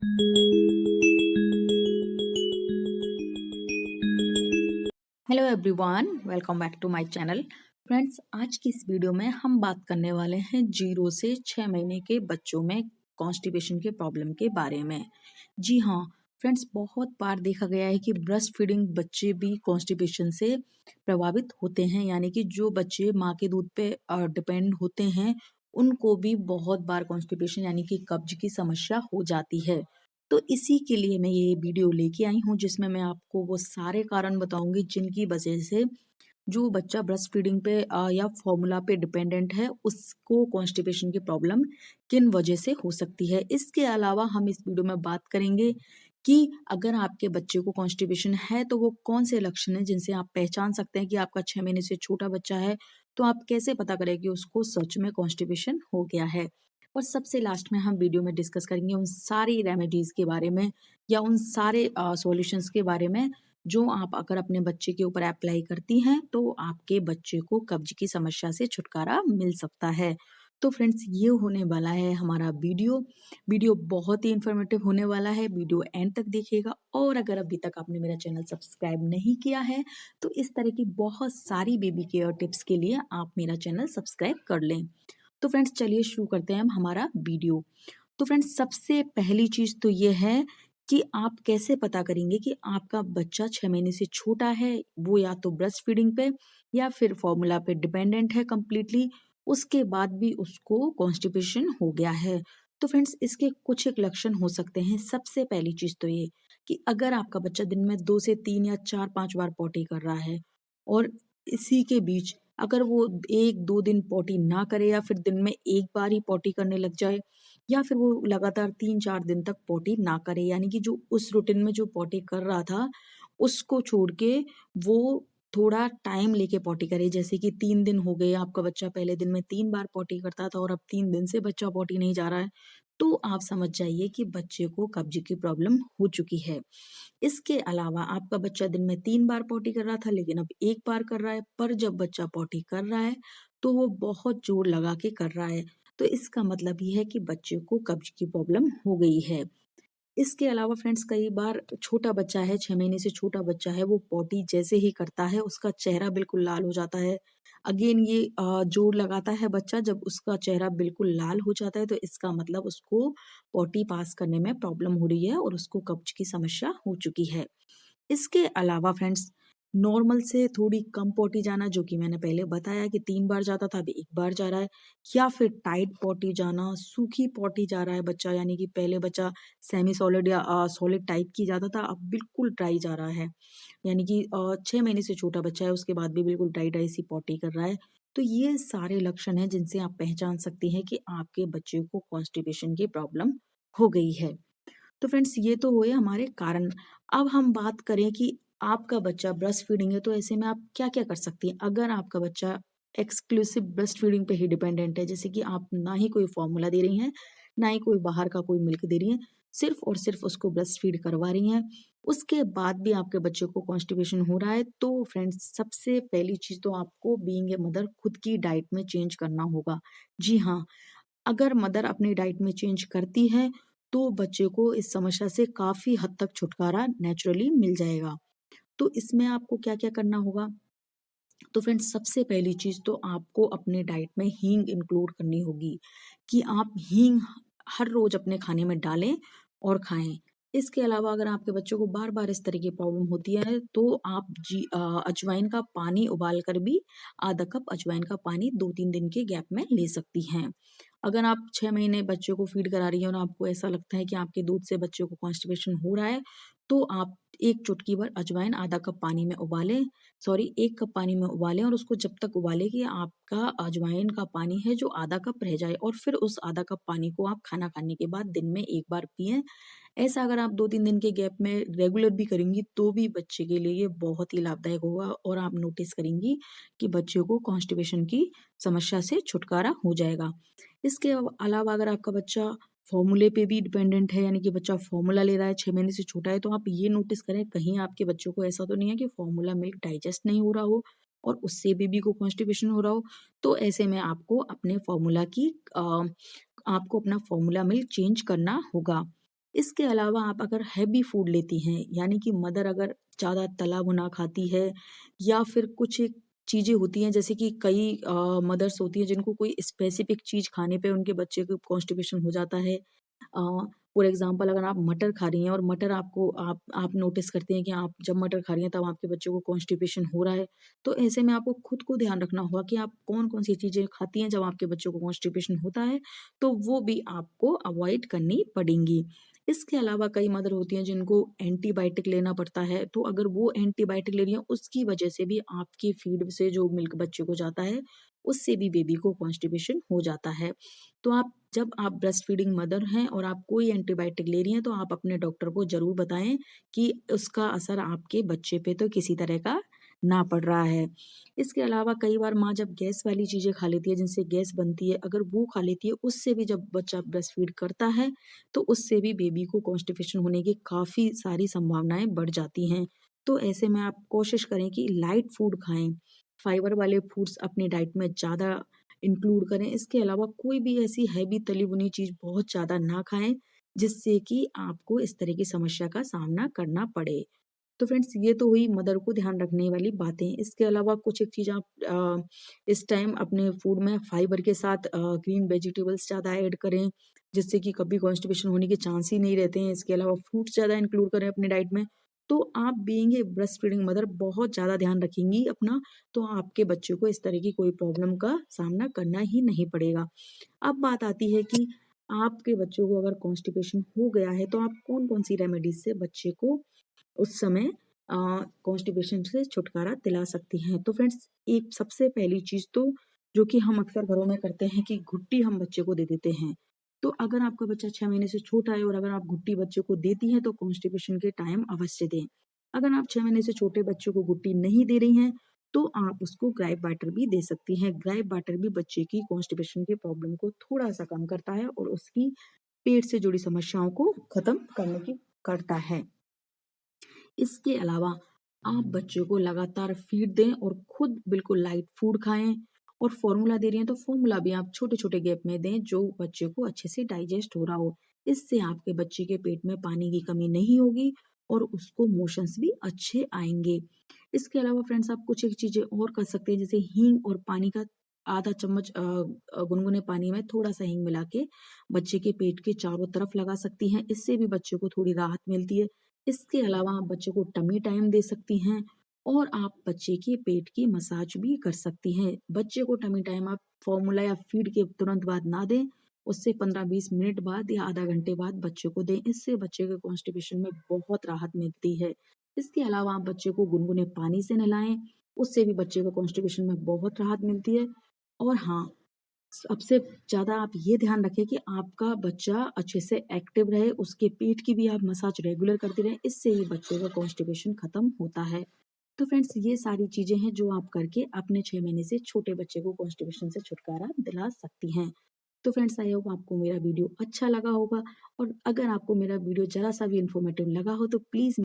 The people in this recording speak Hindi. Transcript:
Hello everyone, welcome back to my channel. Friends, आज की इस वीडियो में हम बात करने वाले हैं 0 से 6 महीने के बच्चों में कॉन्स्टिपेशन के प्रॉब्लम के बारे में। जी हाँ फ्रेंड्स, बहुत बार देखा गया है कि ब्रेस्ट फीडिंग बच्चे भी कॉन्स्टिपेशन से प्रभावित होते हैं, यानी कि जो बच्चे माँ के दूध पे डिपेंड होते हैं उनको भी बहुत बार कॉन्स्टिपेशन यानी कि कब्ज की समस्या हो जाती है। तो इसी के लिए मैं ये वीडियो लेके आई हूँ जिसमें मैं आपको वो सारे कारण बताऊंगी जिनकी वजह से जो बच्चा ब्रेस्ट फीडिंग पे या फॉर्मूला पे डिपेंडेंट है उसको कॉन्स्टिपेशन की प्रॉब्लम किन वजह से हो सकती है। इसके अलावा हम इस वीडियो में बात करेंगे कि अगर आपके बच्चे को कॉन्स्टिपेशन है तो वो कौन से लक्षण हैं जिनसे आप पहचान सकते हैं कि आपका 6 महीने से छोटा बच्चा है। तो आप कैसे पता करें कि उसको सच में कॉन्स्टिपेशन हो गया है। और सबसे लास्ट में हम वीडियो में डिस्कस करेंगे उन सारी रेमेडीज के बारे में या उन सारे सॉल्यूशंस के बारे में जो आप अगर अपने बच्चे के ऊपर अप्लाई करती हैं तो आपके बच्चे को कब्ज की समस्या से छुटकारा मिल सकता है। तो फ्रेंड्स, ये होने वाला है हमारा वीडियो बहुत ही इंफॉर्मेटिव होने वाला है। वीडियो एंड तक देखिएगा और अगर अभी तक आपने मेरा चैनल सब्सक्राइब नहीं किया है तो इस तरह की बहुत सारी बेबी केयर टिप्स के लिए आप मेरा चैनल सब्सक्राइब कर लें। तो फ्रेंड्स, चलिए शुरू करते हैं हम हमारा वीडियो। तो फ्रेंड्स, सबसे पहली चीज तो ये है कि आप कैसे पता करेंगे कि आपका बच्चा 6 महीने से छोटा है, वो या तो ब्रेस्ट फीडिंग पे या फिर फॉर्मूला पे डिपेंडेंट है कंप्लीटली, उसके बाद भी उसको कॉन्स्टिपेशन हो गया है। तो फ्रेंड्स, इसके कुछ एक लक्षण हो सकते हैं। सबसे पहली चीज तो ये कि अगर आपका बच्चा दिन में 2 से 3 या 4-5 बार पॉटी कर रहा है और इसी के बीच अगर वो 1-2 दिन पॉटी ना करे या फिर दिन में एक बार ही पॉटी करने लग जाए या फिर वो लगातार 3-4 दिन तक पॉटी ना करे, यानी कि जो उस रूटीन में जो पॉटी कर रहा था उसको छोड़ के वो थोड़ा टाइम लेके पॉटी करे। जैसे कि 3 दिन हो गए, आपका बच्चा पहले दिन में 3 बार पॉटी करता था और अब 3 दिन से बच्चा पॉटी नहीं जा रहा है, तो आप समझ जाइए कि बच्चे को कब्ज की प्रॉब्लम हो चुकी है। इसके अलावा आपका बच्चा दिन में 3 बार पॉटी कर रहा था लेकिन अब 1 बार कर रहा है, पर जब बच्चा पॉटी कर रहा है तो वो बहुत जोर लगा के कर रहा है, तो इसका मतलब ये है कि बच्चे को कब्ज की प्रॉब्लम हो गई है। इसके अलावा फ्रेंड्स, कई बार छोटा बच्चा है, 6 महीने से छोटा बच्चा है, वो पॉटी जैसे ही करता है उसका चेहरा बिल्कुल लाल हो जाता है। अगेन ये जोर लगाता है बच्चा, जब उसका चेहरा बिल्कुल लाल हो जाता है तो इसका मतलब उसको पॉटी पास करने में प्रॉब्लम हो रही है और उसको कब्ज की समस्या हो चुकी है। इसके अलावा फ्रेंड्स, नॉर्मल से थोड़ी कम पॉटी जाना, जो कि मैंने पहले बताया कि 3 बार जाता था, अभी 1 बार जा रहा है, या फिर टाइट पॉटी जाना, सूखी पॉटी जा रहा है बच्चा, यानी कि पहले बच्चा सेमी सॉलिड या सॉलिड टाइप की जाता था, अब बिल्कुल ड्राई जा रहा है, यानी कि 6 महीने से छोटा बच्चा है उसके बाद भी बिल्कुल ड्राई ड्राई सी पॉटी कर रहा है। तो ये सारे लक्षण हैं जिनसे आप पहचान सकती हैं कि आपके बच्चे को कॉन्स्टिपेशन की प्रॉब्लम हो गई है। तो फ्रेंड्स, ये तो हुए हमारे कारण। अब हम बात करें कि आपका बच्चा ब्रेस्ट फीडिंग है तो ऐसे में आप क्या क्या कर सकती हैं। अगर आपका बच्चा एक्सक्लूसिव ब्रेस्ट फीडिंग पे ही डिपेंडेंट है, जैसे कि आप ना ही कोई फॉर्मूला दे रही हैं ना ही कोई बाहर का कोई मिल्क दे रही हैं, सिर्फ और सिर्फ उसको ब्रेस्ट फीड करवा रही हैं, उसके बाद भी आपके बच्चे को कॉन्स्टिपेशन हो रहा है, तो फ्रेंड्स सबसे पहली चीज तो आपको बीइंग ए मदर खुद की डाइट में चेंज करना होगा। जी हाँ, अगर मदर अपनी डाइट में चेंज करती है तो बच्चे को इस समस्या से काफी हद तक छुटकारा नेचुरली मिल जाएगा। तो इसमें आपको क्या क्या करना होगा। तो फ्रेंड्स, सबसे पहली चीज तो आपको अपने डाइट में हींग इंक्लूड करनी होगी कि आप हींग हर रोज अपने खाने में डालें और खाएं। इसके अलावा अगर आपके बच्चों को बार बार इस तरह की प्रॉब्लम होती है तो आप अजवाइन का पानी उबाल कर भी आधा कप अजवाइन का पानी 2-3 दिन के गैप में ले सकती हैं। अगर आप 6 महीने बच्चे को फीड करा रही हैं और आपको ऐसा लगता है कि आपके दूध से बच्चे को कॉन्स्टिपेशन हो रहा है, तो आप एक चुटकी भर अजवाइन आधा कप पानी में उबालें, सॉरी 1 कप पानी में उबालें और उसको जब तक उबालें कि आपका अजवाइन का पानी है जो आधा कप रह जाए, और फिर उस आधा कप पानी को आप खाना खाने के बाद दिन में 1 बार पिएं। ऐसा अगर आप 2-3 दिन के गैप में रेगुलर भी करेंगी तो भी बच्चे के लिए ये बहुत ही लाभदायक होगा और आप नोटिस करेंगी कि बच्चे को कॉन्स्टिपेशन की समस्या से छुटकारा हो जाएगा। इसके अलावा अगर आपका बच्चा फॉर्मूले पे भी डिपेंडेंट है, यानी कि बच्चा फॉर्मूला ले रहा है, 6 महीने से छोटा है, तो आप ये नोटिस करें कहीं आपके बच्चों को ऐसा तो नहीं है कि फॉर्मूला मिल्क डाइजेस्ट नहीं हो रहा हो और उससे बेबी को कॉन्स्टिपेशन हो रहा हो। तो ऐसे में आपको अपने फॉर्मूला की आपको अपना फॉर्मूला मिल्क चेंज करना होगा। इसके अलावा आप अगर हैवी फूड लेती हैं, यानी कि मदर अगर ज़्यादा तला भुना खाती है या फिर कुछ एक चीज़ें होती हैं, जैसे कि कई मदर्स होती हैं जिनको कोई स्पेसिफिक चीज़ खाने पे उनके बच्चे को कॉन्स्टिपेशन हो जाता है। फॉर एग्ज़ाम्पल अगर आप मटर खा रही हैं और मटर आपको आप नोटिस करते हैं कि आप जब मटर खा रही हैं तब आपके बच्चों को कॉन्स्टिपेशन हो रहा है, तो ऐसे में आपको खुद को ध्यान रखना होगा कि आप कौन-कौन सी चीज़ें खाती हैं जब आपके बच्चों को कॉन्स्टिपेशन होता है, तो वो भी आपको अवॉइड करनी पड़ेंगी। इसके अलावा कई मदर होती हैं जिनको एंटीबायोटिक लेना पड़ता है, तो अगर वो एंटीबायोटिक ले रही हैं उसकी वजह से भी आपकी फीड से जो मिल्क बच्चे को जाता है, उससे भी बेबी को कॉन्स्टिपेशन हो जाता है। तो आप जब आप ब्रेस्ट फीडिंग मदर हैं और आप कोई एंटीबायोटिक ले रही हैं, तो आप अपने डॉक्टर को ज़रूर बताएँ कि उसका असर आपके बच्चे पे तो किसी तरह का ना पड़ रहा है। इसके अलावा कई बार माँ जब गैस वाली चीज़ें खा लेती है, जिनसे गैस बनती है, अगर वो खा लेती है, उससे भी जब बच्चा ब्रेस्ट फीड करता है, तो उससे भी बेबी को कॉन्स्टिपेशन होने की काफ़ी सारी संभावनाएँ बढ़ जाती हैं। तो ऐसे में आप कोशिश करें कि लाइट फूड खाएँ, फाइबर वाले फूड्स अपनी डाइट में ज़्यादा इंक्लूड करें। इसके अलावा कोई भी ऐसी हैवी तली भुनी चीज़ बहुत ज़्यादा ना खाएँ, जिससे कि आपको इस तरह की समस्या का सामना करना पड़े। तो फ्रेंड्स ये तो हुई मदर को ध्यान रखने वाली बातें। इसके अलावा कुछ एक चीज़ आप इस टाइम अपने फूड में फाइबर के साथ ग्रीन वेजिटेबल्स ज़्यादा ऐड करें, जिससे कि कभी कॉन्स्टिपेशन होने के चांस ही नहीं रहते हैं। इसके अलावा फ्रूट्स ज़्यादा इंक्लूड करें अपनी डाइट में। तो आप being a breast feeding mother बहुत ज़्यादा ध्यान रखेंगी अपना, तो आपके बच्चे को इस तरह की कोई प्रॉब्लम का सामना करना ही नहीं पड़ेगा। अब बात आती है कि आपके बच्चों को अगर कॉन्स्टिपेशन हो गया है, तो आप कौन-कौन सी रेमेडीज़ से बच्चे को उस समय कॉन्स्टिपेशन से छुटकारा दिला सकती हैं। तो फ्रेंड्स एक सबसे पहली चीज़ तो जो कि हम अक्सर घरों में करते हैं कि घुट्टी हम बच्चे को दे देते हैं। तो अगर आपका बच्चा 6 महीने से छोटा है और अगर आप घुट्टी बच्चे को देती हैं तो कॉन्स्टिपेशन के टाइम अवश्य दें। अगर आप 6 महीने से छोटे बच्चों को घुट्टी नहीं दे रही हैं, तो आप उसको ग्राइप वाटर भी दे सकती हैं। ग्राइप वाटर भी बच्चे की कॉन्स्टिपेशन की प्रॉब्लम को थोड़ा-सा कम करता है और उसकी पेट से जुड़ी समस्याओं को खत्म करने की करता है। इसके अलावा आप बच्चे को लगातार फीड दें और खुद बिल्कुल लाइट फूड खाएं और फॉर्मूला दे रही हैं तो फॉर्मूला भी आप छोटे-छोटे गैप में दें जो बच्चे को अच्छे से डाइजेस्ट हो रहा हो। इससे आपके बच्चे के पेट में पानी की कमी नहीं होगी और उसको मोशंस भी अच्छे आएँगे। इसके अलावा फ्रेंड्स आप कुछ एक चीज़ें और कर सकते हैं, जैसे हींग और पानी का आधा चम्मच गुनगुने पानी में थोड़ा-सा हींग मिला के बच्चे के पेट के चारों तरफ लगा सकती हैं। इससे भी बच्चे को थोड़ी राहत मिलती है। इसके अलावा आप बच्चे को टमी टाइम दे सकती हैं और आप बच्चे के पेट की मसाज भी कर सकती हैं। बच्चे को टमी टाइम आप फॉर्मूला या फीड के तुरंत बाद ना दें, उससे 15-20 मिनट बाद या आधा घंटे बाद बच्चे को दें। इससे बच्चे के कॉन्स्टिपेशन में बहुत राहत मिलती है। इसके अलावा आप बच्चे को गुनगुने पानी से नहलाएं, उससे भी बच्चे को कॉन्स्टिपेशन में बहुत राहत मिलती है। और हाँ, सबसे ज़्यादा आप ये ध्यान रखें कि आपका बच्चा अच्छे से एक्टिव रहे, उसके पेट की भी आप मसाज रेगुलर करते रहें, इससे ही बच्चे का कॉन्स्टिपेशन खत्म होता है। तो फ्रेंड्स ये सारी चीज़ें हैं जो आप करके अपने 6 महीने से छोटे बच्चे को कॉन्स्टिपेशन से छुटकारा दिला सकती हैं। तो फ्रेंड्स आई होप आपको मेरा वीडियो अच्छा लगा होगा और अगर आपको मेरा वीडियो ज़रा सा भी इन्फॉर्मेटिव लगा हो तो प्लीज़